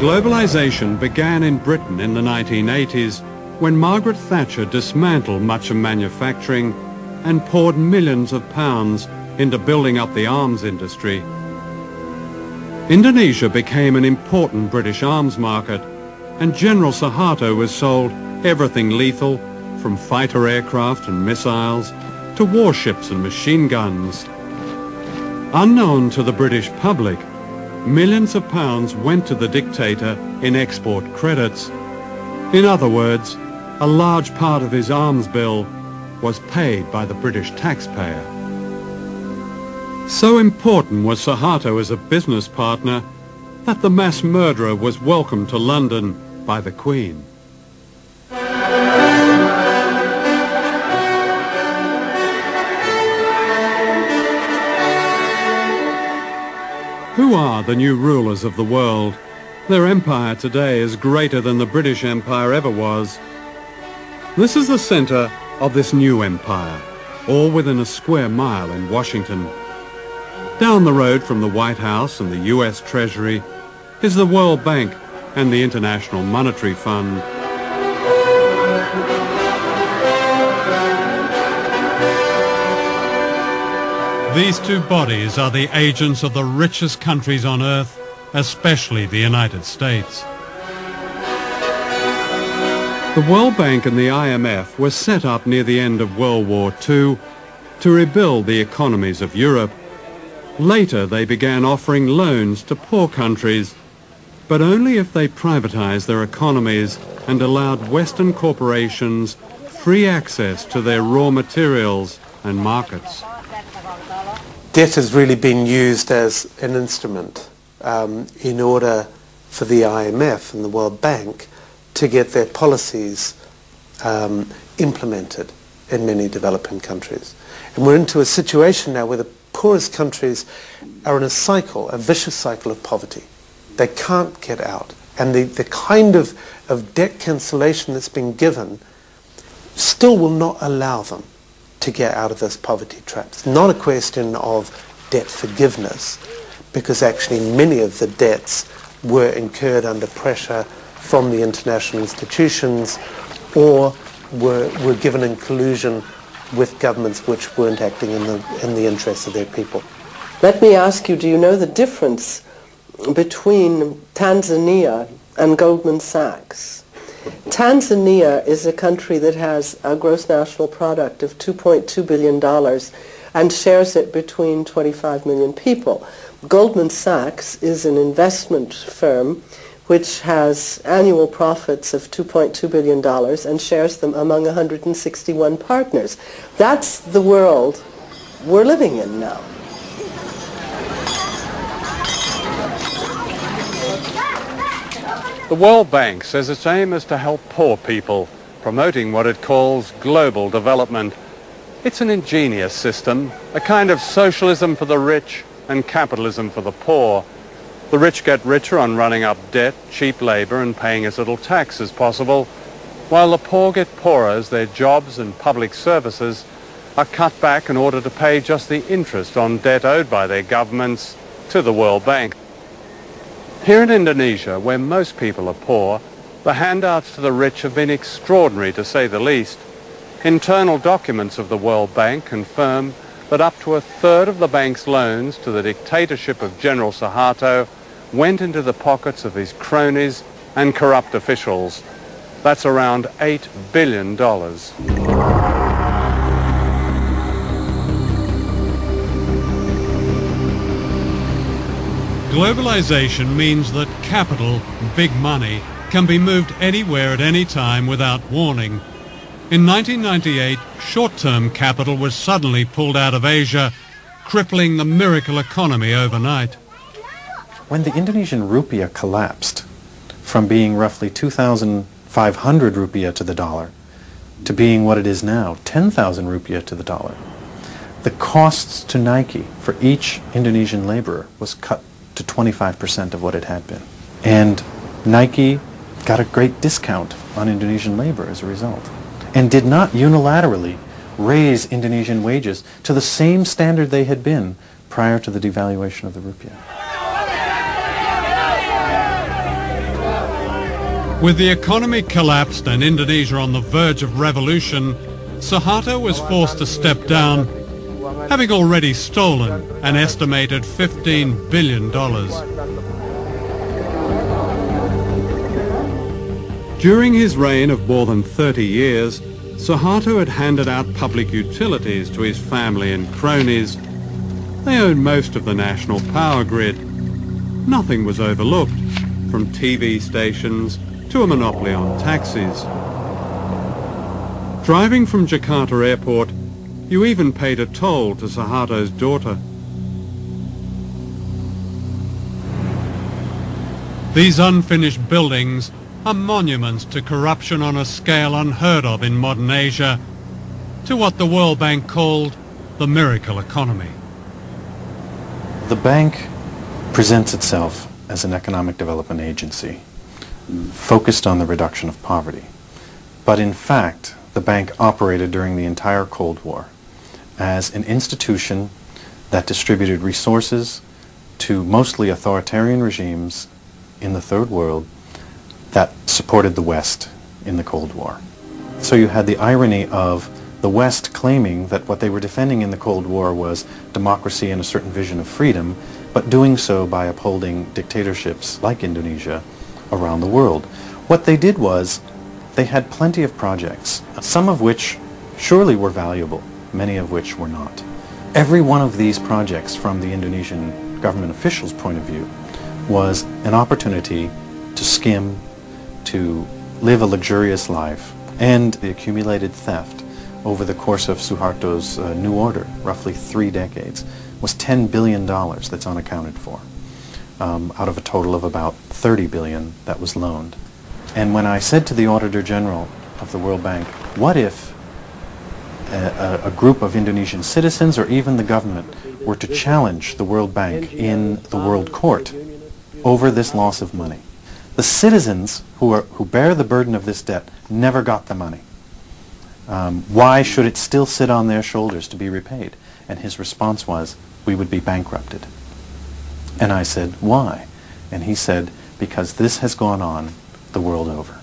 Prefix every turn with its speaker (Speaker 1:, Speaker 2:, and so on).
Speaker 1: Globalization began in Britain in the 1980s when Margaret Thatcher dismantled much of manufacturing and poured millions of pounds into building up the arms industry. Indonesia became an important British arms market, and General Suharto was sold everything lethal, from fighter aircraft and missiles to warships and machine guns. Unknown to the British public, millions of pounds went to the dictator in export credits. In other words, a large part of his arms bill was paid by the British taxpayer. So important was Suharto as a business partner that the mass murderer was welcomed to London by the Queen. Who are the new rulers of the world? Their empire today is greater than the British Empire ever was. This is the center of this new empire, all within a square mile in Washington. Down the road from the White House and the US Treasury is the World Bank and the International Monetary Fund. These two bodies are the agents of the richest countries on earth, especially the United States. The World Bank and the IMF were set up near the end of World War II to rebuild the economies of Europe. Later, they began offering loans to poor countries, but only if they privatized their economies and allowed Western corporations free access to their raw materials and markets.
Speaker 2: Debt has really been used as an instrument in order for the IMF and the World Bank to get their policies implemented in many developing countries. And we're into a situation now where the poorest countries are in a cycle, a vicious cycle of poverty. They can't get out. And the kind of debt cancellation that's been given still will not allow them to get out of this poverty trap. It's not a question of debt forgiveness, because actually many of the debts were incurred under pressure from the international institutions or were given in collusion with governments which weren't acting in the interests of their people.
Speaker 3: Let me ask you, do you know the difference between Tanzania and Goldman Sachs? Tanzania is a country that has a gross national product of $2.2 billion and shares it between 25 million people. Goldman Sachs is an investment firm which has annual profits of $2.2 billion and shares them among 161 partners. That's the world we're living in now.
Speaker 1: The World Bank says its aim is to help poor people, promoting what it calls global development. It's an ingenious system, a kind of socialism for the rich and capitalism for the poor. The rich get richer on running up debt, cheap labor, and paying as little tax as possible, while the poor get poorer as their jobs and public services are cut back in order to pay just the interest on debt owed by their governments to the World Bank. Here in Indonesia, where most people are poor, the handouts to the rich have been extraordinary, to say the least. Internal documents of the World Bank confirm that up to a third of the bank's loans to the dictatorship of General Suharto went into the pockets of his cronies and corrupt officials. That's around $8 billion. Globalization means that capital, big money, can be moved anywhere at any time without warning. In 1998, short-term capital was suddenly pulled out of Asia, crippling the miracle economy overnight.
Speaker 4: When the Indonesian rupiah collapsed from being roughly 2,500 rupiah to the dollar to being what it is now, 10,000 rupiah to the dollar, the costs to Nike for each Indonesian laborer was cut to 25% of what it had been. And Nike got a great discount on Indonesian labor as a result, and did not unilaterally raise Indonesian wages to the same standard they had been prior to the devaluation of the rupiah.
Speaker 1: With the economy collapsed and Indonesia on the verge of revolution, Suharto was forced to step down, having already stolen an estimated $15 billion. During his reign of more than 30 years, Suharto had handed out public utilities to his family and cronies. They owned most of the national power grid. Nothing was overlooked, from TV stations to a monopoly on taxis. Driving from Jakarta Airport, you even paid a toll to Suharto's daughter. These unfinished buildings are monuments to corruption on a scale unheard of in modern Asia, to what the World Bank called the miracle economy.
Speaker 4: The bank presents itself as an economic development agency focused on the reduction of poverty. But in fact, the bank operated during the entire Cold War as an institution that distributed resources to mostly authoritarian regimes in the Third World that supported the West in the Cold War. So you had the irony of the West claiming that what they were defending in the Cold War was democracy and a certain vision of freedom, but doing so by upholding dictatorships like Indonesia around the world. What they did was they had plenty of projects, some of which surely were valuable, many of which were not. Every one of these projects, from the Indonesian government officials' point of view, was an opportunity to skim, to live a luxurious life, and the accumulated theft over the course of Suharto's new order, roughly 3 decades, was $10 billion that's unaccounted for, out of a total of about $30 billion that was loaned. And when I said to the Auditor General of the World Bank, what if a group of Indonesian citizens or even the government were to challenge the World Bank in the World Court over this loss of money? The citizens who bear the burden of this debt never got the money. Why should it still sit on their shoulders to be repaid? And his response was, we would be bankrupted. And I said, why? And he said, because this has gone on the world over.